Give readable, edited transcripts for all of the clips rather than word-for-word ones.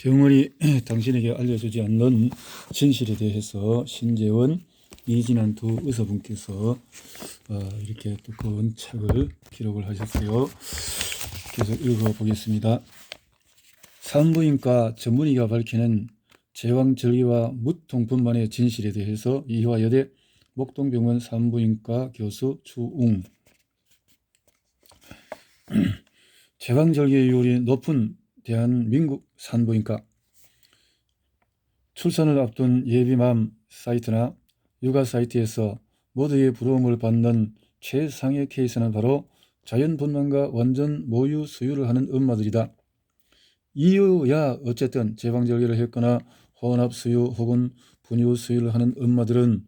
병원이 당신에게 알려주지 않는 진실에 대해서 신재원, 이진한 두 의사분께서 이렇게 두꺼운 책을 기록을 하셨어요. 계속 읽어보겠습니다. 산부인과 전문의가 밝히는 제왕절개와 무통분만의 진실에 대해서 이화여대 목동병원 산부인과 교수 추웅. 제왕절개율이 높은 대한민국 산부인과. 출산을 앞둔 예비맘 사이트나 육아 사이트에서 모두의 부러움을 받는 최상의 케이스는 바로 자연분만과 완전 모유 수유를 하는 엄마들이다. 이유야 어쨌든 제왕절개를 했거나 혼합 수유 혹은 분유 수유를 하는 엄마들은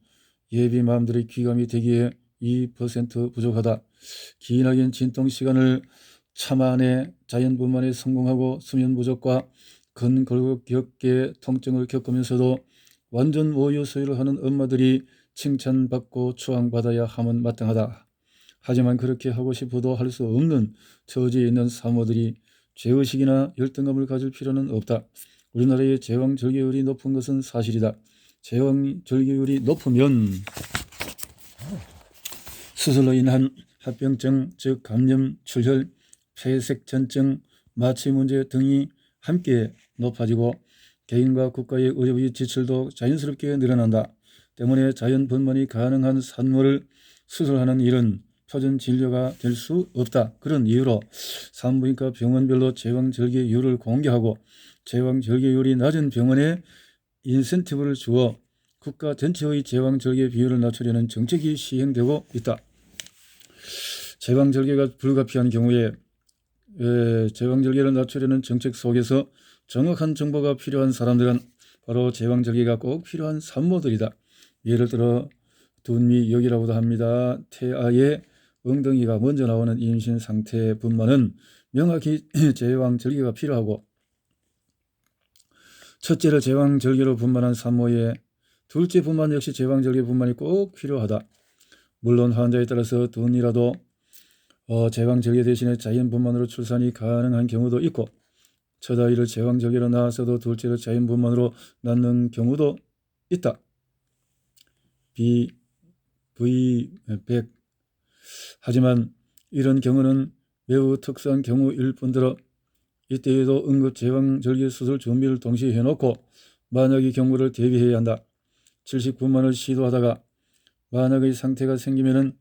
예비맘들의 귀감이 되기에 2% 부족하다. 기나긴 진통시간을 참아내 자연분만에 성공하고 수면 부족과 근골격계 통증을 겪으면서도 완전 모유 수유를 하는 엄마들이 칭찬받고 추앙받아야 함은 마땅하다. 하지만 그렇게 하고 싶어도 할 수 없는 처지에 있는 산모들이 죄의식이나 열등감을 가질 필요는 없다. 우리나라의 제왕절개율이 높은 것은 사실이다. 제왕절개율이 높으면 수술로 인한 합병증, 즉 감염, 출혈, 폐색전증, 마취 문제 등이 함께 높아지고 개인과 국가의 의료비 지출도 자연스럽게 늘어난다. 때문에 자연분만이 가능한 산모를 수술하는 일은 표준 진료가 될 수 없다. 그런 이유로 산부인과 병원별로 제왕절개율을 공개하고 제왕절개율이 낮은 병원에 인센티브를 주어 국가 전체의 제왕절개 비율을 낮추려는 정책이 시행되고 있다. 제왕절개가 불가피한 경우에 제왕절개를 낮추려는 정책 속에서 정확한 정보가 필요한 사람들은 바로 제왕절개가 꼭 필요한 산모들이다. 예를 들어 둔미역이라고도 합니다. 태아의 엉덩이가 먼저 나오는 임신 상태 분만은 명확히 제왕절개가 필요하고, 첫째를 제왕절개로 분만한 산모의 둘째 분만 역시 제왕절개 분만이 꼭 필요하다. 물론 환자에 따라서 둔이라도 제왕절개 대신에 자연분만으로 출산이 가능한 경우도 있고, 첫 아이를 제왕절개로 낳았어도 둘째를 자연분만으로 낳는 경우도 있다. V100. 하지만 이런 경우는 매우 특수한 경우일 뿐더러 이때에도 응급 제왕절개 수술 준비를 동시에 해놓고 만약의 경우를 대비해야 한다. 79만을 시도하다가 만약의 상태가 생기면은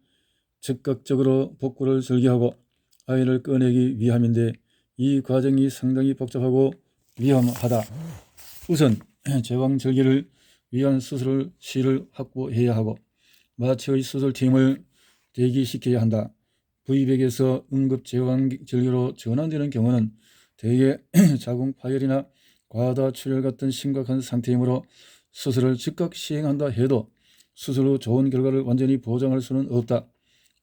즉각적으로 복구를 절개하고 아이를 꺼내기 위함인데 이 과정이 상당히 복잡하고 위험하다. 우선 제왕절개를 위한 수술실을 확보해야 하고 마취의 수술팀을 대기시켜야 한다. V100에서 응급 제왕절개로 전환되는 경우는 대개 자궁 파열이나 과다 출혈 같은 심각한 상태이므로 수술을 즉각 시행한다 해도 수술 후 좋은 결과를 완전히 보장할 수는 없다.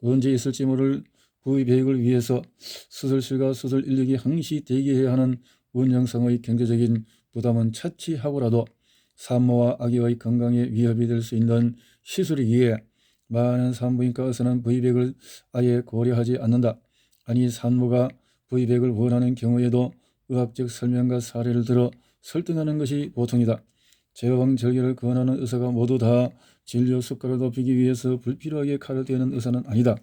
언제 있을지 모를 V100을 위해서 수술실과 수술 인력이 항시 대기해야 하는 운영상의 경제적인 부담은 차치하고라도 산모와 아기의 건강에 위협이 될 수 있는 시술이기에 많은 산부인과 의사는 V100을 아예 고려하지 않는다. 아니 산모가 V100을 원하는 경우에도 의학적 설명과 사례를 들어 설득하는 것이 보통이다. 제왕절개를 권하는 의사가 모두 다 진료 수가를 높이기 위해서 불필요하게 칼을 대는 의사는 아니다.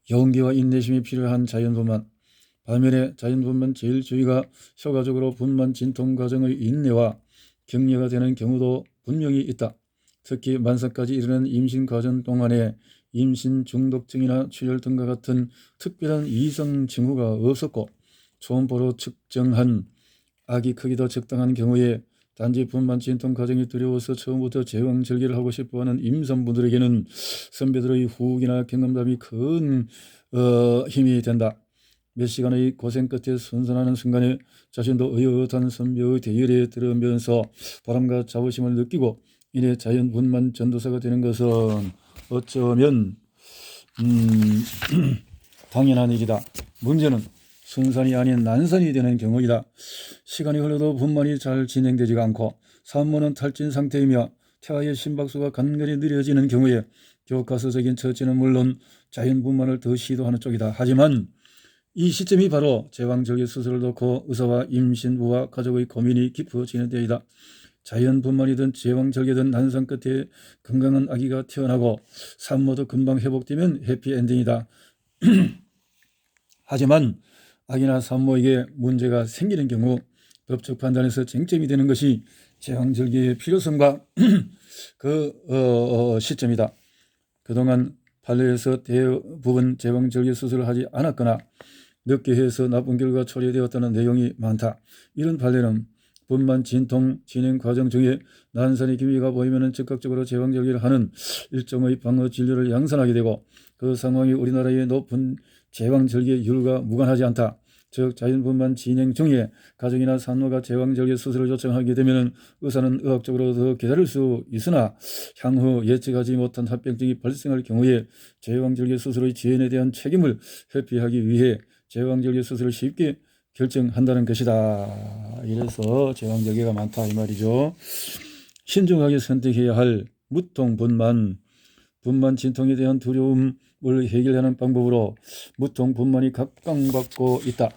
용기와 인내심이 필요한 자연분만. 반면에 자연분만 제1주의가 효과적으로 분만 진통 과정의 인내와 격려가 되는 경우도 분명히 있다. 특히 만삭까지 이르는 임신 과정 동안에 임신 중독증이나 출혈 등과 같은 특별한 이상 징후가 없었고 초음파로 측정한 아기 크기도 적당한 경우에 단지 분만 진통 과정이 두려워서 처음부터 제왕절개를 하고 싶어하는 임산부들에게는 선배들의 후기나 경험담이 큰 힘이 된다. 몇 시간의 고생 끝에 선선하는 순간에 자신도 의젓한 선배의 대열에 들으면서 보람과 자부심을 느끼고 이내 자연분만 전도사가 되는 것은 어쩌면 당연한 일이다. 문제는 순산이 아닌 난산이 되는 경우이다. 시간이 흘러도 분만이 잘 진행되지가 않고 산모는 탈진 상태이며 태아의 심박수가 간간히 느려지는 경우에 교과서적인 처치는 물론 자연분만을 더 시도하는 쪽이다. 하지만 이 시점이 바로 제왕절개 수술을 놓고 의사와 임신부와 가족의 고민이 깊어지는 때이다. 자연분만이든 제왕절개든 난상 끝에 건강한 아기가 태어나고 산모도 금방 회복되면 해피엔딩이다. 하지만 아기나 산모에게 문제가 생기는 경우 법적 판단에서 쟁점이 되는 것이 제왕절개의 필요성과 시점이다. 그동안 판례에서 대부분 제왕절개 수술을 하지 않았거나 늦게 해서 나쁜 결과 초래되었다는 내용이 많다. 이런 판례는 분만 진통 진행 과정 중에 난산의 기미가 보이면 즉각적으로 제왕절개를 하는 일종의 방어 진료를 양산하게 되고 그 상황이 우리나라의 높은 제왕절개율과 무관하지 않다. 즉 자연분만 진행 중에 가족이나 산모가 제왕절개 수술을 요청하게 되면 의사는 의학적으로 더 기다릴 수 있으나 향후 예측하지 못한 합병증이 발생할 경우에 제왕절개 수술의 지연에 대한 책임을 회피하기 위해 제왕절개 수술을 쉽게 결정한다는 것이다. 이래서 제왕절개가 많다 이 말이죠. 신중하게 선택해야 할 무통, 분만 진통에 대한 두려움을 해결하는 방법으로 무통, 분만이 각광받고 있다.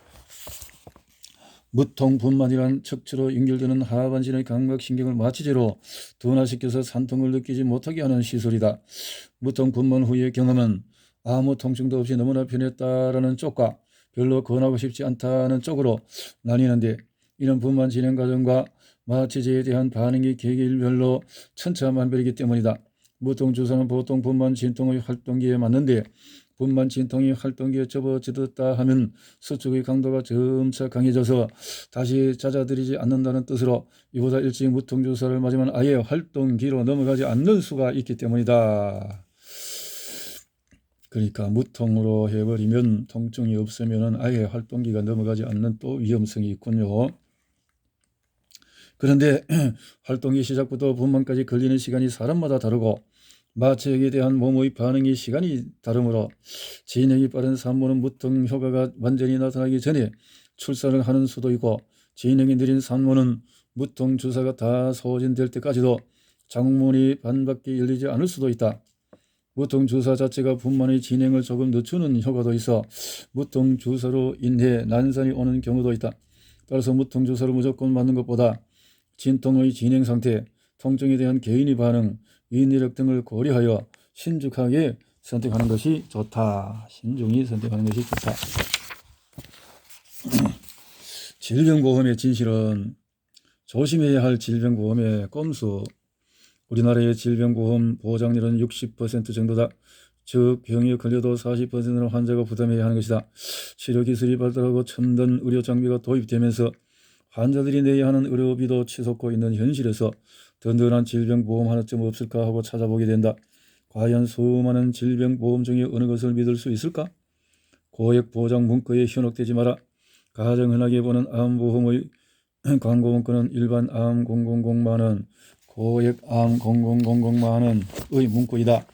무통, 분만이란 척추로 연결되는 하반신의 감각신경을 마취제로 둔화시켜서 산통을 느끼지 못하게 하는 시술이다. 무통, 분만 후의 경험은 아무 통증도 없이 너무나 편했다라는 쪽과 별로 권하고 싶지 않다는 쪽으로 나뉘는데 이런 분만 진행 과정과 마취제에 대한 반응이 개개인별로 천차만별이기 때문이다. 무통 주사는 보통 분만 진통의 활동기에 맞는데 분만 진통이 활동기에 접어들었다 하면 수축의 강도가 점차 강해져서 다시 잦아들이지 않는다는 뜻으로 이보다 일찍 무통 주사를 맞으면 아예 활동기로 넘어가지 않는 수가 있기 때문이다. 그러니까 무통으로 해버리면 통증이 없으면 아예 활동기가 넘어가지 않는 또 위험성이 있군요. 그런데 활동기 시작부터 분만까지 걸리는 시간이 사람마다 다르고 마취액에 대한 몸의 반응이 시간이 다르므로 진행이 빠른 산모는 무통 효과가 완전히 나타나기 전에 출산을 하는 수도 있고 진행이 느린 산모는 무통 주사가 다 소진될 때까지도 장문이 반밖에 열리지 않을 수도 있다. 무통 주사 자체가 분만의 진행을 조금 늦추는 효과도 있어 무통 주사로 인해 난산이 오는 경우도 있다. 따라서 무통 주사를 무조건 맞는 것보다 진통의 진행 상태, 통증에 대한 개인의 반응, 인내력 등을 고려하여 신중하게 선택하는 것이 좋다. 신중히 선택하는 것이 좋다. 질병보험의 진실은 조심해야 할 질병보험의 꼼수. 우리나라의 질병보험 보장률은 60% 정도다. 즉 병에 걸려도 40%는 환자가 부담해야 하는 것이다. 치료기술이 발달하고 첨단 의료 장비가 도입되면서 환자들이 내야 하는 의료비도 치솟고 있는 현실에서 든든한 질병보험 하나쯤 없을까 하고 찾아보게 된다. 과연 수많은 질병보험 중에 어느 것을 믿을 수 있을까? 고액보장 문구에 현혹되지 마라. 가장 흔하게 보는 암보험의 광고 문구는 일반 암 000만원, 고액 암 0000만원의 문구이다.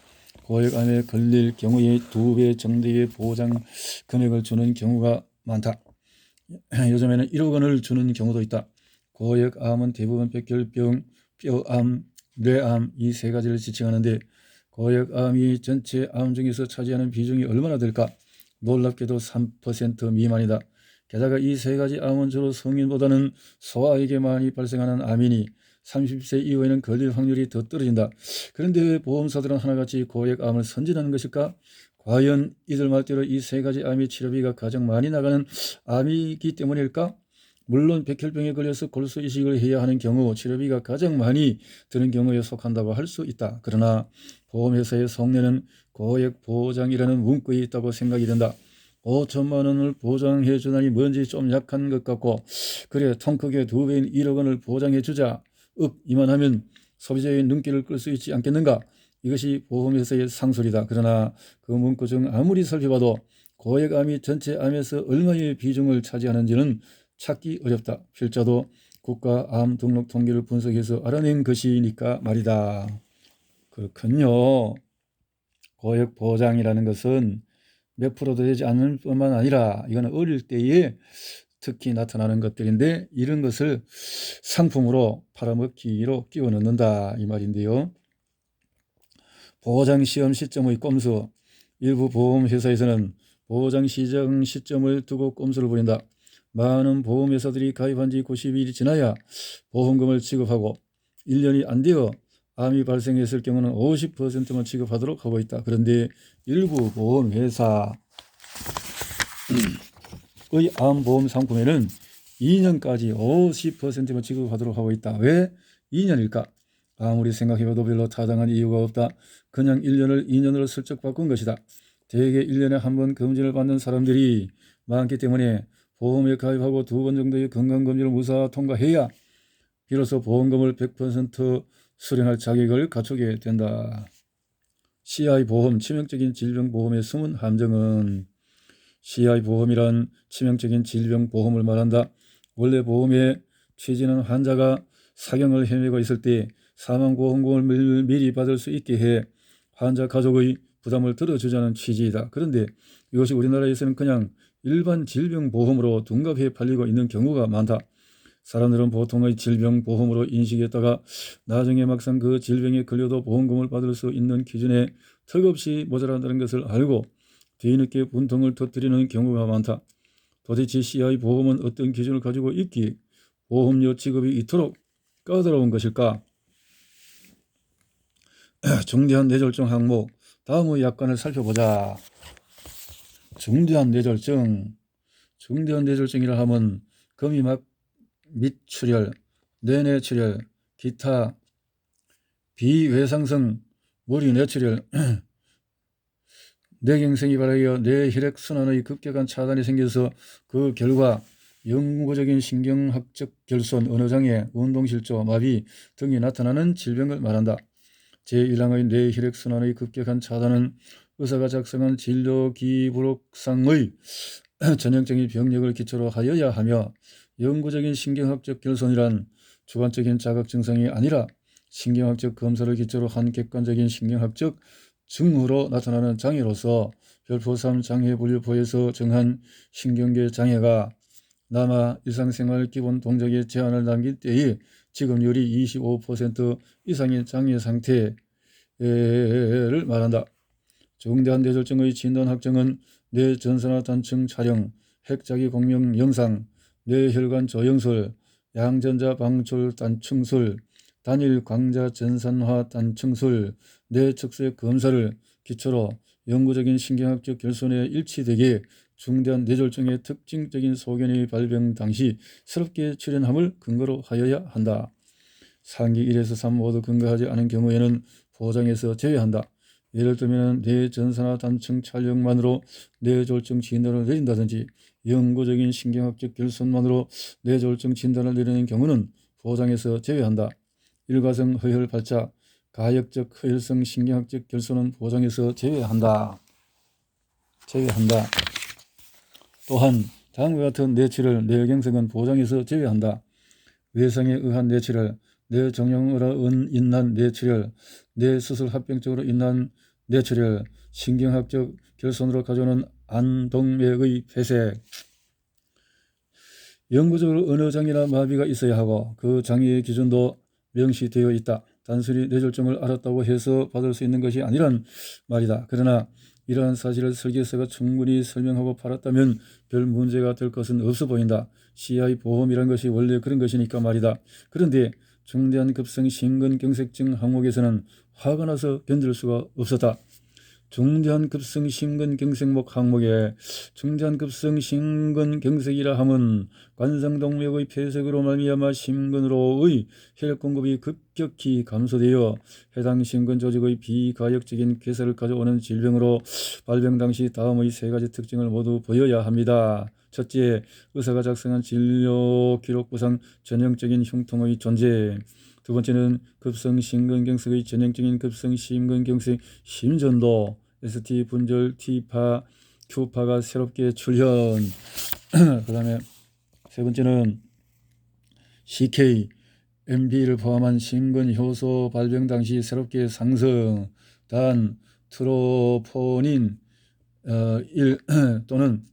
고액암에 걸릴 경우에 2배 정도의 보장 금액을 주는 경우가 많다. 요즘에는 1억 원을 주는 경우도 있다. 고액암은 대부분 백혈병, 뼈암, 뇌암 이 세 가지를 지칭하는데 고액암이 전체 암 중에서 차지하는 비중이 얼마나 될까? 놀랍게도 3% 미만이다. 게다가 이 세 가지 암은 주로 성인보다는 소아에게 많이 발생하는 암이니 30세 이후에는 걸릴 확률이 더 떨어진다. 그런데 왜 보험사들은 하나같이 고액암을 선진하는 것일까? 과연 이들 말대로 이 세 가지 암의 치료비가 가장 많이 나가는 암이기 때문일까? 물론 백혈병에 걸려서 골수 이식을 해야 하는 경우 치료비가 가장 많이 드는 경우에 속한다고 할 수 있다. 그러나 보험회사의 속내는 고액 보장이라는 문구에 있다고 생각이 된다. 5천만 원을 보장해 주다니 뭔지 좀 약한 것 같고 그래 통 크게 2배인 1억 원을 보장해 주자. 이만하면 소비자의 눈길을 끌 수 있지 않겠는가? 이것이 보험회사의 상술이다. 그러나 그 문구 중 아무리 살펴봐도 고액암이 전체 암에서 얼마의 비중을 차지하는지는 찾기 어렵다. 필자도 국가암 등록 통계를 분석해서 알아낸 것이니까 말이다. 그렇군요. 고액 보장이라는 것은 몇 프로도 되지 않을 뿐만 아니라 이거는 어릴 때에 특히 나타나는 것들인데 이런 것을 상품으로 팔아먹기로 끼워 넣는다 이 말인데요. 보장시험 시점의 꼼수. 일부 보험회사에서는 보장 시정 시점을 두고 꼼수를 부린다. 많은 보험회사들이 가입한 지 90일이 지나야 보험금을 지급하고 1년이 안 되어 암이 발생했을 경우는 50%만 지급하도록 하고 있다. 그런데 일부 보험회사의 암보험 상품에는 2년까지 50%만 지급하도록 하고 있다. 왜 2년일까? 아무리 생각해봐도 별로 타당한 이유가 없다. 그냥 1년을 2년으로 슬쩍 바꾼 것이다. 대개 1년에 한 번 검진을 받는 사람들이 많기 때문에 보험에 가입하고 2번 정도의 건강검진을 무사 통과해야 비로소 보험금을 100% 수령할 자격을 갖추게 된다. CI보험, 치명적인 질병보험의 숨은 함정은 CI보험이란 치명적인 질병보험을 말한다. 원래 보험의 취지는 환자가 사경을 헤매고 있을 때 사망보험금을 미리 받을 수 있게 해 환자 가족의 부담을 덜어주자는 취지이다. 그런데 이것이 우리나라에서는 그냥 일반 질병보험으로 둔갑해 팔리고 있는 경우가 많다. 사람들은 보통의 질병보험으로 인식했다가 나중에 막상 그 질병에 걸려도 보험금을 받을 수 있는 기준에 턱없이 모자란다는 것을 알고 뒤늦게 분통을 터뜨리는 경우가 많다. 도대체 CI보험은 어떤 기준을 가지고 있기에 보험료 지급이 이토록 까다로운 것일까? 중대한 뇌졸중 항목, 다음의 약관을 살펴보자. 중대한 뇌졸중이라 하면 거미막 및 출혈, 뇌내 출혈, 기타 비외상성 무리 뇌출혈, 뇌경색이 발하여 뇌혈액순환의 급격한 차단이 생겨서 그 결과 영구적인 신경학적 결손, 언어장애, 운동실조, 마비 등이 나타나는 질병을 말한다. 제1항의 뇌혈액순환의 급격한 차단은 의사가 작성한 진료기부록상의 전형적인 병력을 기초로 하여야 하며 영구적인 신경학적 결손이란 주관적인 자각 증상이 아니라 신경학적 검사를 기초로 한 객관적인 신경학적 증후로 나타나는 장애로서 별표 3 장애분류표에서 정한 신경계 장애가 남아 일상생활 기본 동작에 제한을 남길 때의 지급률이 25% 이상의 장애 상태를 말한다. 중대한 뇌졸중의 진단 확정은 뇌전산화 단층 촬영, 핵자기 공명 영상, 뇌혈관 조영술, 양전자 방출 단층술, 단일 광자 전산화 단층술, 뇌측수의 검사를 기초로 영구적인 신경학적 결손에 일치되게 중대한 뇌졸중의 특징적인 소견의 발병 당시 새롭게 출현함을 근거로 하여야 한다. 상기 1에서 3 모두 근거하지 않은 경우에는 보장에서 제외한다. 예를 들면 뇌전산화 단층 촬영만으로 뇌졸중 진단을 내린다든지 영구적인 신경학적 결손만으로 뇌졸중 진단을 내리는 경우는 보장에서 제외한다. 일과성 허혈 발작, 가역적 허혈성 신경학적 결손은 보장에서 제외한다. 또한 다음과 같은 뇌출혈, 뇌경색은 보장에서 제외한다. 외상에 의한 뇌출혈, 뇌종양으로 인한 뇌출혈, 뇌수술 합병증으로 인한 뇌출혈, 신경학적 결손으로 가져오는 안동맥의 폐색. 영구적으로 언어장애나 마비가 있어야 하고 그 장애의 기준도 명시되어 있다. 단순히 뇌졸중을 알았다고 해서 받을 수 있는 것이 아니란 말이다. 그러나 이러한 사실을 설계서가 충분히 설명하고 팔았다면 별 문제가 될 것은 없어 보인다. CI보험이란 것이 원래 그런 것이니까 말이다. 그런데 중대한 급성 심근경색증 항목에서는 화가 나서 견딜 수가 없었다. 중대한 급성 심근경색목 항목에 중대한 급성 심근경색이라 함은 관성동맥의 폐색으로 말미암아 심근으로의 혈액 공급이 급격히 감소되어 해당 심근 조직의 비가역적인 괴사를 가져오는 질병으로 발병 당시 다음의 3가지 특징을 모두 보여야 합니다. 첫째, 의사가 작성한 진료 기록부상 전형적인 흉통의 존재. 두 번째는 급성 심근경색의 전형적인 급성 심근경색 심전도 ST 분절 T파 Q파가 새롭게 출현. 그 다음에 세 번째는 CK MB를 포함한 심근 효소 발병 당시 새롭게 상승. 단 트로포닌 1 또는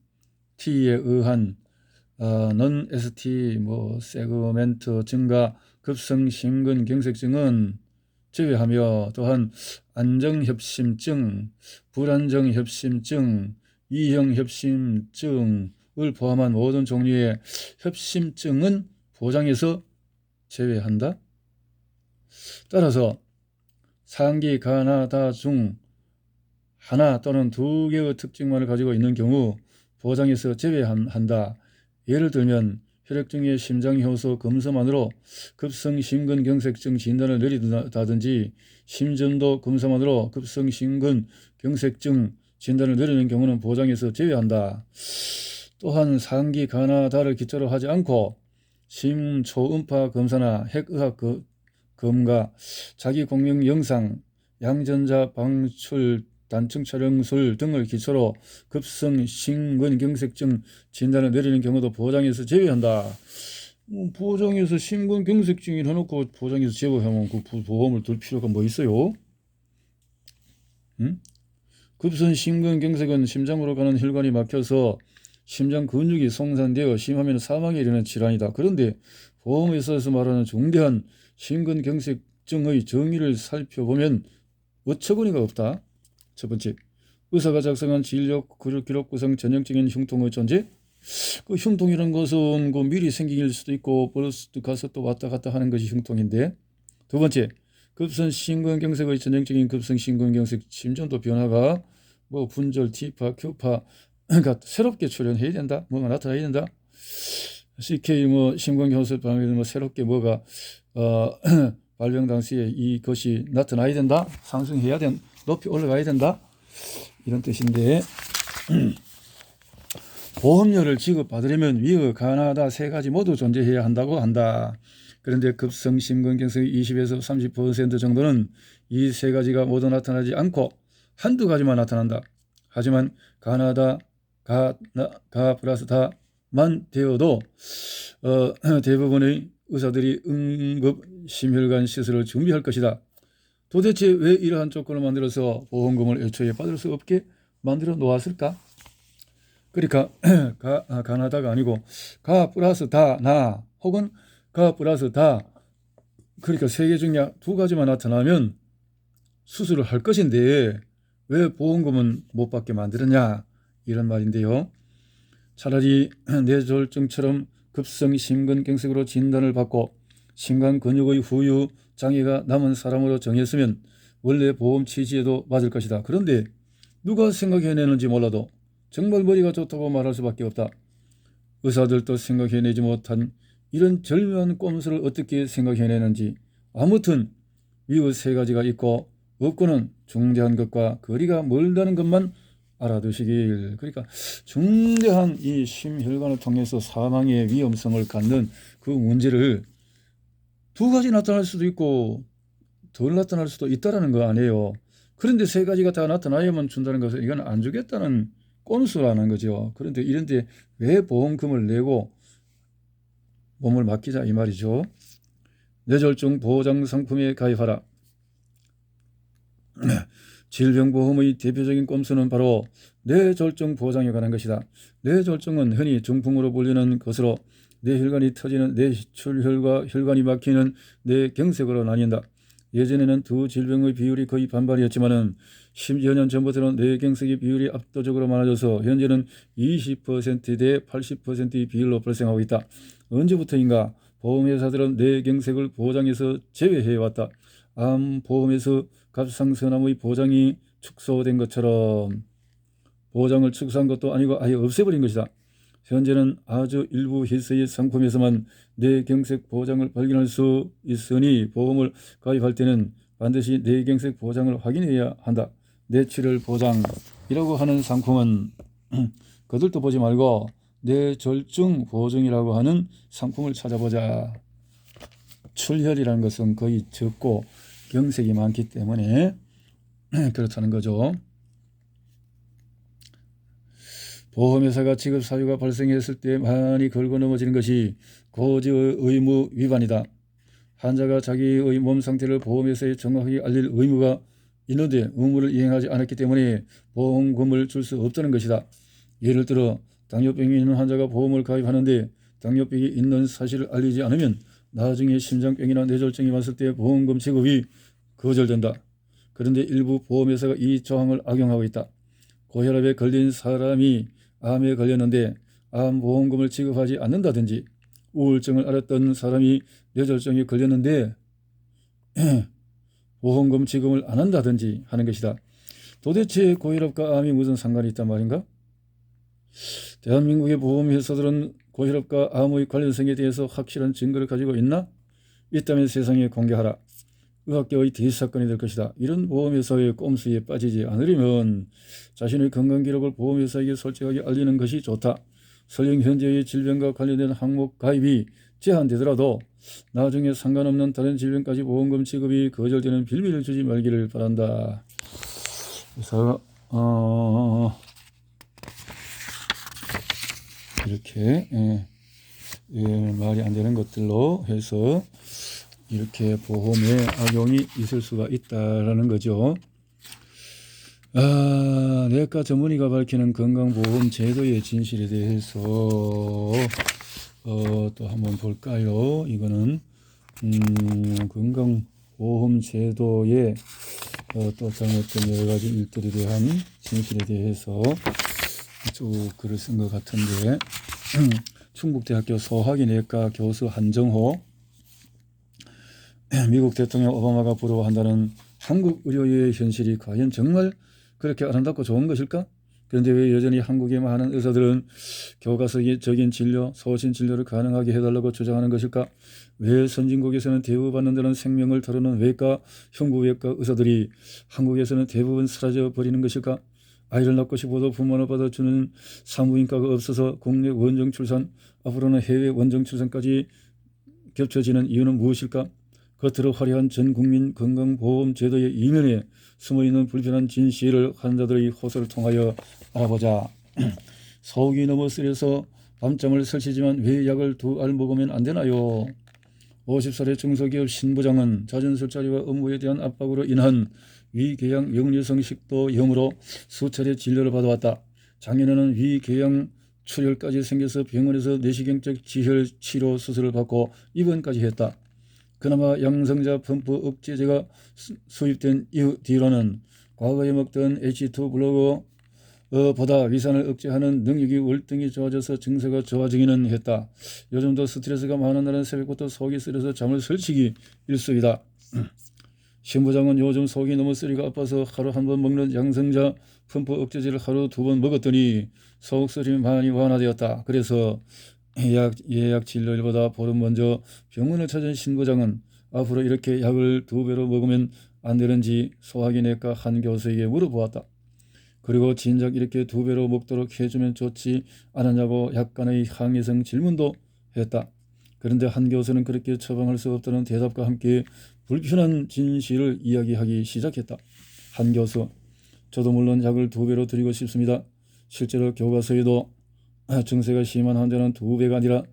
T에 의한 non ST 세그멘트 증가 급성 심근경색증은 제외하며 또한 안정협심증, 불안정협심증, 이형 협심증을 포함한 모든 종류의 협심증은 보장에서 제외한다. 따라서 상기 가나다 중 하나 또는 두 개의 특징만을 가지고 있는 경우 보장에서 제외한다. 예를 들면 혈액중의 심장효소 검사만으로 급성심근경색증 진단을 내린다든지 심전도 검사만으로 급성심근경색증 진단을 내리는 경우는 보장에서 제외한다. 또한 상기 가나다를 기초로 하지 않고 심초음파 검사나 핵의학 검과 자기공명 영상, 양전자 방출 단층 촬영술 등을 기초로 급성 심근경색증 진단을 내리는 경우도 보장에서 제외한다. 보장에서 심근경색증을 해놓고 보장에서 제외하면 그 보험을 들 필요가 뭐 있어요? 응? 급성 심근경색은 심장으로 가는 혈관이 막혀서 심장 근육이 손상되어 심하면 사망에 이르는 질환이다. 그런데 보험회사에서 말하는 중대한 심근경색증의 정의를 살펴보면 어처구니가 없다. 첫 번째, 의사가 작성한 진료 기록 구성 전형적인 흉통의 존재. 그 흉통이라는 것은 그 미리 생긴 일 수도 있고 벌써 가서 또 왔다 갔다 하는 것이 흉통인데. 두 번째, 급성 심근경색의 전형적인 급성 심근경색 심전도 변화가 뭐 분절, T파, Q파 그러니까 새롭게 출현해야 된다. 뭐가 나타나야 된다. CK 뭐 심근경색 방에서 뭐 새롭게 뭐가 발병 당시에 이것이 나타나야 된다. 상승해야 된다. 높이 올라가야 된다. 이런 뜻인데 보험료를 지급받으려면 위의 가나다 세 가지 모두 존재해야 한다고 한다. 그런데 급성 심근경색 20에서 30% 정도는 이 세 가지가 모두 나타나지 않고 한두 가지만 나타난다. 하지만 가나다 가 플러스 다만 되어도 대부분의 의사들이 응급 심혈관 시술을 준비할 것이다. 도대체 왜 이러한 조건을 만들어서 보험금을 애초에 받을 수 없게 만들어 놓았을까? 그러니까 가나다가 아니고 가 플러스 다나 혹은 가 플러스 다 그러니까 세 개 중에 두 가지만 나타나면 수술을 할 것인데 왜 보험금은 못 받게 만들었냐 이런 말인데요. 차라리 뇌졸중처럼 급성 심근경색으로 진단을 받고 심관 근육의 후유 장애가 남은 사람으로 정했으면 원래 보험 취지에도 맞을 것이다. 그런데 누가 생각해내는지 몰라도 정말 머리가 좋다고 말할 수밖에 없다. 의사들도 생각해내지 못한 이런 절묘한 꼼수를 어떻게 생각해내는지. 아무튼 위의 세 가지가 있고 없고는 중대한 것과 거리가 멀다는 것만 알아두시길. 그러니까 중대한 이 심혈관을 통해서 사망의 위험성을 갖는 그 문제를 두 가지 나타날 수도 있고 덜 나타날 수도 있다는 거 아니에요. 그런데 세 가지가 다 나타나야만 준다는 것은 이건 안 주겠다는 꼼수라는 거죠. 그런데 이런데 왜 보험금을 내고 몸을 맡기자 이 말이죠. 뇌졸중 보장 상품에 가입하라. 질병보험의 대표적인 꼼수는 바로 뇌졸중 보장에 관한 것이다. 뇌졸중은 흔히 중풍으로 불리는 것으로 뇌혈관이 터지는 뇌출혈과 혈관이 막히는 뇌경색으로 나뉜다. 예전에는 두 질병의 비율이 거의 반반이었지만 10여 년 전부터는 뇌경색의 비율이 압도적으로 많아져서 현재는 20%대 80%의 비율로 발생하고 있다. 언제부터인가 보험회사들은 뇌경색을 보장에서 제외해왔다. 암보험에서 갑상선암의 보장이 축소된 것처럼 보장을 축소한 것도 아니고 아예 없애버린 것이다. 현재는 아주 일부 힐스의 상품에서만 뇌경색 보장을 발견할 수 있으니 보험을 가입할 때는 반드시 뇌경색 보장을 확인해야 한다. 뇌출혈 보장이라고 하는 상품은 그들도 보지 말고 뇌졸중 보증이라고 하는 상품을 찾아보자. 출혈이라는 것은 거의 적고 경색이 많기 때문에 그렇다는 거죠. 보험회사가 지급 사유가 발생했을 때 많이 걸고 넘어지는 것이 고지의 의무 위반이다. 환자가 자기의 몸 상태를 보험회사에 정확하게 알릴 의무가 있는데 의무를 이행하지 않았기 때문에 보험금을 줄 수 없다는 것이다. 예를 들어 당뇨병이 있는 환자가 보험을 가입하는데 당뇨병이 있는 사실을 알리지 않으면 나중에 심장병이나 뇌졸중이 왔을 때 보험금 지급이 거절된다. 그런데 일부 보험회사가 이 조항을 악용하고 있다. 고혈압에 걸린 사람이 암에 걸렸는데 암보험금을 지급하지 않는다든지, 우울증을 앓았던 사람이 뇌졸중에 걸렸는데 보험금 지급을 안 한다든지 하는 것이다. 도대체 고혈압과 암이 무슨 상관이 있단 말인가? 대한민국의 보험회사들은 고혈압과 암의 관련성에 대해서 확실한 증거를 가지고 있나? 있다면 세상에 공개하라. 의학계의 대사건이 될 것이다. 이런 보험회사의 꼼수에 빠지지 않으려면 자신의 건강기록을 보험회사에게 솔직하게 알리는 것이 좋다. 설령 현재의 질병과 관련된 항목 가입이 제한되더라도 나중에 상관없는 다른 질병까지 보험금 지급이 거절되는 빌미를 주지 말기를 바란다. 그래서 이렇게 말이 안 되는 것들로 해서 이렇게 보험에 악용이 있을 수가 있다라는 거죠. 내과 전문의가 밝히는 건강보험 제도의 진실에 대해서 또 한번 볼까요? 이거는 건강보험 제도의 또 잘못된 여러 가지 일들에 대한 진실에 대해서 쭉 글을 쓴 것 같은데 충북대학교 소화기내과 교수 한정호, 미국 대통령 오바마가 부러워한다는 한국 의료의 현실이 과연 정말 그렇게 아름답고 좋은 것일까? 그런데 왜 여전히 한국의 많은 의사들은 교과서적인 진료, 소신 진료를 가능하게 해달라고 주장하는 것일까? 왜 선진국에서는 대우받는 데는 생명을 다루는 외과, 흉부외과 의사들이 한국에서는 대부분 사라져 버리는 것일까? 아이를 낳고 싶어도 부모를 받아주는 산부인과가 없어서 국내 원정 출산, 앞으로는 해외 원정 출산까지 겹쳐지는 이유는 무엇일까? 겉으로 화려한 전국민 건강보험 제도의 이면에 숨어있는 불편한 진실을 환자들의 호소를 통하여 알아보자. 속이 너무 쓰려서 밤잠을 설치지만 왜 약을 2알 먹으면 안 되나요? 50살의 중소기업 신부장은 잦은 술자리와 업무에 대한 압박으로 인한 위궤양 역류성 식도염으로 수차례 진료를 받아왔다. 작년에는 위궤양 출혈까지 생겨서 병원에서 내시경적 지혈 치료 수술을 받고 입원까지 했다. 그나마 양성자 펌프 억제제가 수입된 뒤로는 과거에 먹던 H2 블로거보다 위산을 억제하는 능력이 월등히 좋아져서 증세가 좋아지기는 했다. 요즘도 스트레스가 많은 날은 새벽부터 속이 쓰려서 잠을 설치기 일쑤이다. 신부장은 요즘 속이 너무 쓰리가 아파서 하루 한 번 먹는 양성자 펌프 억제제를 하루 2번 먹었더니 속 쓰림이 많이 완화되었다. 그래서 예약 진료일보다 보름 먼저 병원을 찾은 신부장은 앞으로 이렇게 약을 2배로 먹으면 안 되는지 소화기내과 한 교수에게 물어보았다. 그리고 진작 이렇게 2배로 먹도록 해주면 좋지 않았냐고 약간의 항의성 질문도 했다. 그런데 한 교수는 그렇게 처방할 수 없다는 대답과 함께 불편한 진실을 이야기하기 시작했다. 한 교수, 저도 물론 약을 2배로 드리고 싶습니다. 실제로 교과서에도 증세가 심한 환자는 2배가 아니라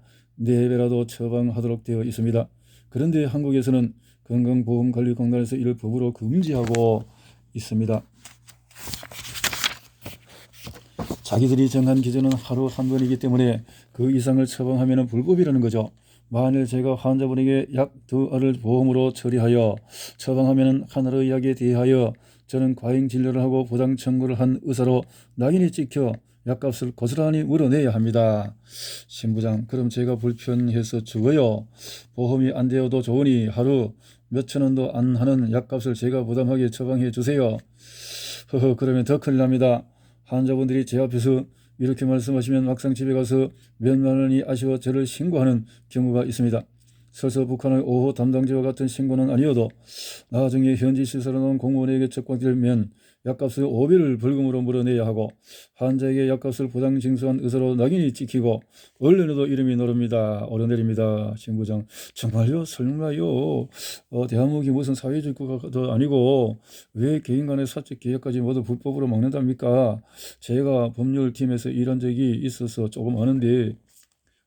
4배라도 처방하도록 되어 있습니다. 그런데 한국에서는 건강보험관리공단에서 이를 법으로 금지하고 있습니다. 자기들이 정한 기준은 하루 한 번이기 때문에 그 이상을 처방하면 불법이라는 거죠. 만일 제가 환자분에게 약 2알을 보험으로 처리하여 처방하면 하나의 약에 대하여 저는 과잉 진료를 하고 부당 청구를 한 의사로 낙인이 찍혀 약값을 고스란히 물어내야 합니다. 신부장, 그럼 제가 불편해서 죽어요. 보험이 안 되어도 좋으니 하루 몇천 원도 안 하는 약값을 제가 부담하게 처방해 주세요. 그러면 더 큰일 납니다. 환자분들이 제 앞에서 이렇게 말씀하시면 막상 집에 가서 몇만 원이 아쉬워 저를 신고하는 경우가 있습니다. 설사 북한의 5호 담당자와 같은 신고는 아니어도 나중에 현지 시설에 놓은 공무원에게 접근되면 약값을 5배를 벌금으로 물어내야 하고 환자에게 약값을 부당 징수한 의사로 낙인이 찍히고 언론에도 이름이 오르내립니다. 신부장, 정말요? 설마요? 대한민국이 무슨 사회주의 국가도 아니고 왜 개인 간의 사적 계약까지 모두 불법으로 막는답니까? 제가 법률팀에서 일한 적이 있어서 조금 아는데.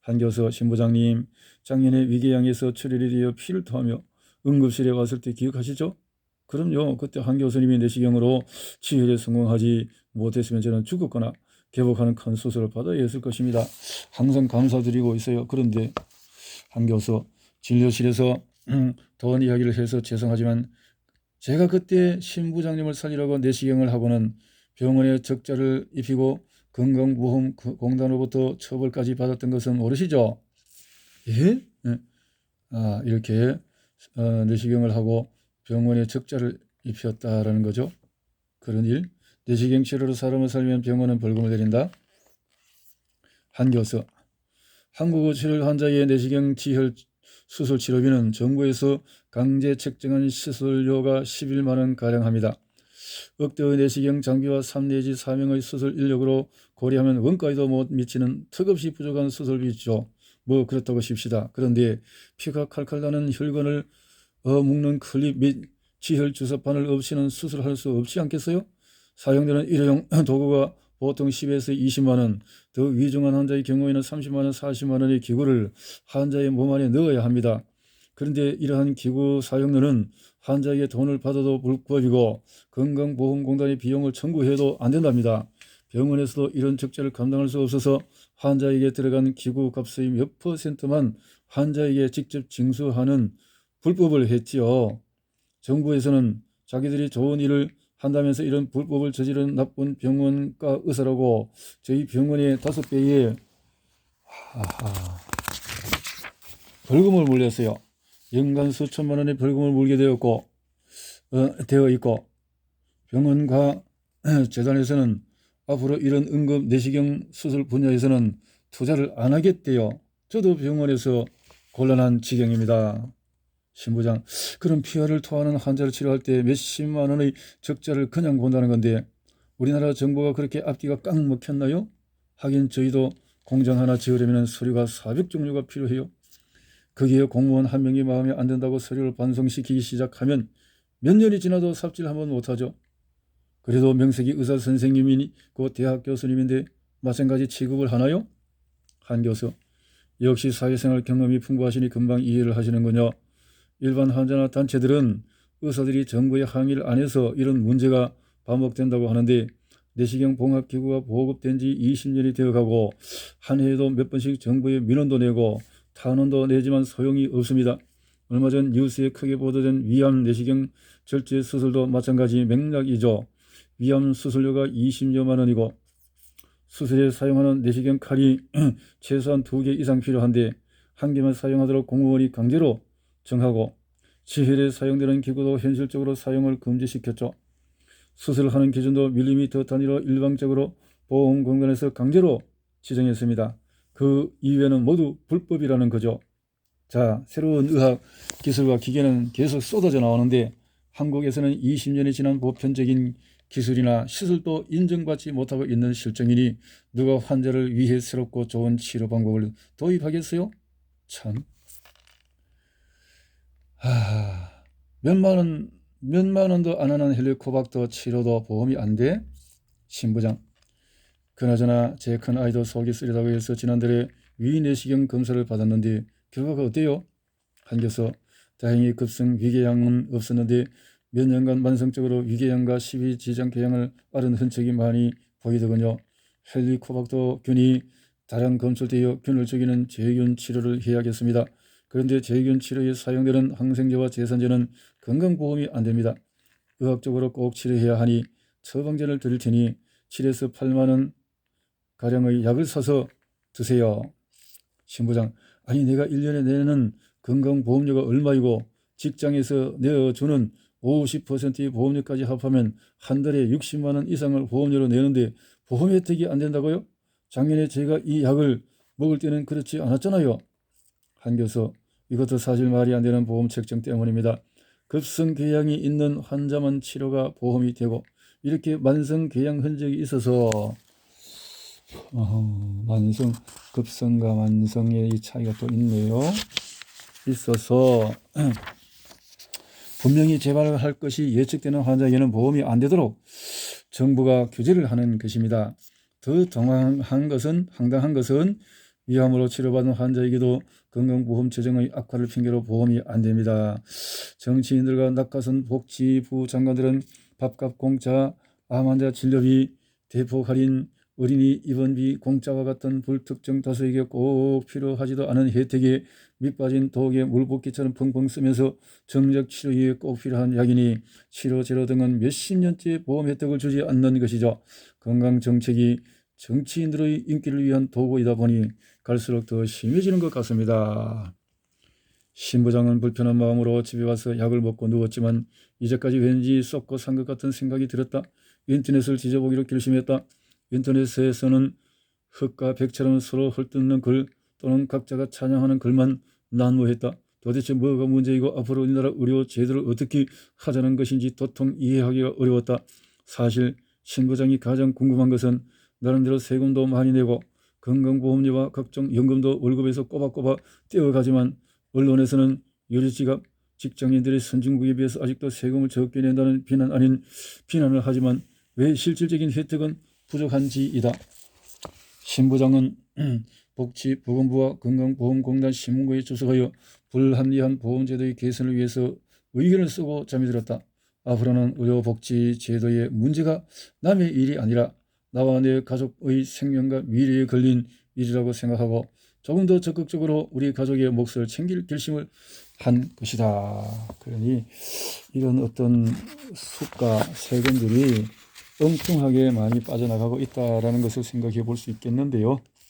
한 교수, 신부장님, 작년에 위궤양에서 출혈이 되어 피를 토하며 응급실에 왔을 때 기억하시죠? 그럼요. 그때 한 교수님이 내시경으로 치료에 성공하지 못했으면 저는 죽었거나 개복하는 큰 수술을 받아야 했을 것입니다. 항상 감사드리고 있어요. 그런데 한 교수, 진료실에서 돈 이야기를 해서 죄송하지만 제가 그때 신부장님을 살리려고 내시경을 하고는 병원에 적자를 입히고 건강보험공단으로부터 처벌까지 받았던 것은 모르시죠? 예? 이렇게 내시경을 하고 병원에 적자를 입혔다라는 거죠. 그런 일. 내시경 치료로 사람을 살리면 병원은 벌금을 내린다. 한 교수. 한국의출혈 환자의 내시경 지혈 수술 치료비는 정부에서 강제 책정한 시술료가 11만 원가량 합니다. 억대의 내시경 장비와 3 내지 4명의 수술 인력으로 고려하면 원가에도 못 미치는 턱없이 부족한 수술비죠. 뭐 그렇다고 칩시다. 그런데 피가 칼칼 나는 혈관을 묶는 클립 및 지혈 주사판을 없이는 수술할 수 없지 않겠어요? 사용되는 일회용 도구가 보통 10에서 20만 원, 더 위중한 환자의 경우에는 30만 원, 40만 원의 기구를 환자의 몸 안에 넣어야 합니다. 그런데 이러한 기구 사용료는 환자에게 돈을 받아도 불법이고 건강보험공단이 비용을 청구해도 안 된답니다. 병원에서도 이런 적자를 감당할 수 없어서 환자에게 들어간 기구 값의 몇 %만 환자에게 직접 징수하는 불법을 했지요. 정부에서는 자기들이 좋은 일을 한다면서 이런 불법을 저지른 나쁜 병원과 의사라고 저희 병원의 5배의 벌금을 물렸어요. 연간 수천만 원의 벌금을 물게 되어 있고 병원과 재단에서는 앞으로 이런 응급 내시경 수술 분야에서는 투자를 안 하겠대요. 저도 병원에서 곤란한 지경입니다. 신부장, 그럼 피하를 토하는 환자를 치료할 때 몇십만 원의 적자를 그냥 본다는 건데 우리나라 정부가 그렇게 앞뒤가 깡 먹혔나요? 하긴 저희도 공장 하나 지으려면 서류가 400종류가 필요해요. 거기에 공무원 한 명이 마음에 안 든다고 서류를 반송시키기 시작하면 몇 년이 지나도 삽질 한번 못하죠. 그래도 명색이 의사 선생님이고 대학 교수님인데 마찬가지 취급을 하나요? 한 교수, 역시 사회생활 경험이 풍부하시니 금방 이해를 하시는군요. 일반 환자나 단체들은 의사들이 정부의 항의를 안 해서 이런 문제가 반복된다고 하는데 내시경 봉합기구가 보급된 지 20년이 되어가고 한 해에도 몇 번씩 정부에 민원도 내고 탄원도 내지만 소용이 없습니다. 얼마 전 뉴스에 크게 보도된 위암 내시경 절제 수술도 마찬가지 맥락이죠. 위암 수술료가 20여만 원이고 수술에 사용하는 내시경 칼이 최소한 2개 이상 필요한데 1개만 사용하도록 공무원이 강제로 정하고 지혈에 사용되는 기구도 현실적으로 사용을 금지시켰죠. 수술하는 기준도 밀리미터 단위로 일방적으로 보험공단에서 강제로 지정했습니다. 그 이외에는 모두 불법이라는 거죠. 자, 새로운 의학 기술과 기계는 계속 쏟아져 나오는데 한국에서는 20년이 지난 보편적인 기술이나 시술도 인정받지 못하고 있는 실정이니 누가 환자를 위해 새롭고 좋은 치료 방법을 도입하겠어요? 참. 몇만 원도 안 하는 헬리코박터 치료도 보험이 안 돼? 신부장. 그나저나 제 큰 아이도 속이 쓰리다고 해서 지난달에 위내시경 검사를 받았는데 결과가 어때요? 한 교수. 다행히 급성 위궤양은 없었는데 몇 년간 만성적으로 위궤양과 십이지장궤양을 앓은 흔적이 많이 보이더군요. 헬리코박터 균이 다량 검출되어 균을 죽이는 제균 치료를 해야겠습니다. 그런데 제균 치료에 사용되는 항생제와 제산제는 건강보험이 안 됩니다. 의학적으로 꼭 치료해야 하니 처방전을 드릴 테니 7에서 8만 원 가량의 약을 사서 드세요. 신부장, 아니 내가 1년에 내는 건강보험료가 얼마이고 직장에서 내어주는 50%의 보험료까지 합하면 한 달에 60만 원 이상을 보험료로 내는데 보험 혜택이 안 된다고요? 작년에 제가 이 약을 먹을 때는 그렇지 않았잖아요. 한 교수, 이것도 사실 말이 안 되는 보험 책정 때문입니다. 급성궤양이 있는 환자만 치료가 보험이 되고 이렇게 만성궤양 흔적이 있어서 급성과 만성의 이 차이가 또 있네요. 있어서 분명히 재발할 것이 예측되는 환자에게는 보험이 안 되도록 정부가 규제를 하는 것입니다. 더 황당한 것은 위암으로 치료받은 환자에게도 건강보험 재정의 악화를 핑계로 보험이 안 됩니다. 정치인들과 낙하산 복지부 장관들은 밥값 공짜, 암 환자 진료비 대폭 할인, 어린이 입원비 공짜와 같은 불특정 다수에게 꼭 필요하지도 않은 혜택에 밑 빠진 독에 물붓기처럼 펑펑 쓰면서 정작 치료에 꼭 필요한 약이니 치료 재료 등은 몇십 년째 보험 혜택을 주지 않는 것이죠. 건강정책이 정치인들의 인기를 위한 도구이다 보니 갈수록 더 심해지는 것 같습니다. 신 부장은 불편한 마음으로 집에 와서 약을 먹고 누웠지만 이제까지 왠지 썩고 산 것 같은 생각이 들었다. 인터넷을 뒤져보기로 결심했다. 인터넷에서는 흑과 백처럼 서로 헐뜯는 글 또는 각자가 찬양하는 글만 난무했다. 도대체 뭐가 문제이고 앞으로 우리나라 의료 제도를 어떻게 하자는 것인지 도통 이해하기가 어려웠다. 사실 신 부장이 가장 궁금한 것은 나름대로 세금도 많이 내고 건강보험료와 각종 연금도 월급에서 꼬박꼬박 떼어가지만 언론에서는 유리지갑 직장인들의 선진국에 비해서 아직도 세금을 적게 낸다는 비난 아닌 비난을 하지만 왜 실질적인 혜택은 부족한지이다. 신 부장은 복지보건부와 건강보험공단 신문고에 출석하여 불합리한 보험제도의 개선을 위해서 의견을 쓰고 잠이 들었다. 앞으로는 의료복지제도의 문제가 남의 일이 아니라 나와 내 가족의 생명과 미래에 걸린 일이라고 생각하고 조금 더 적극적으로 우리 가족의 몫을 챙길 결심을 한 것이다. 그러니 이런 어떤 수가 세금들이 엉뚱하게 많이 빠져나가고 있다라는 것을 생각해 볼 수 있겠는데요.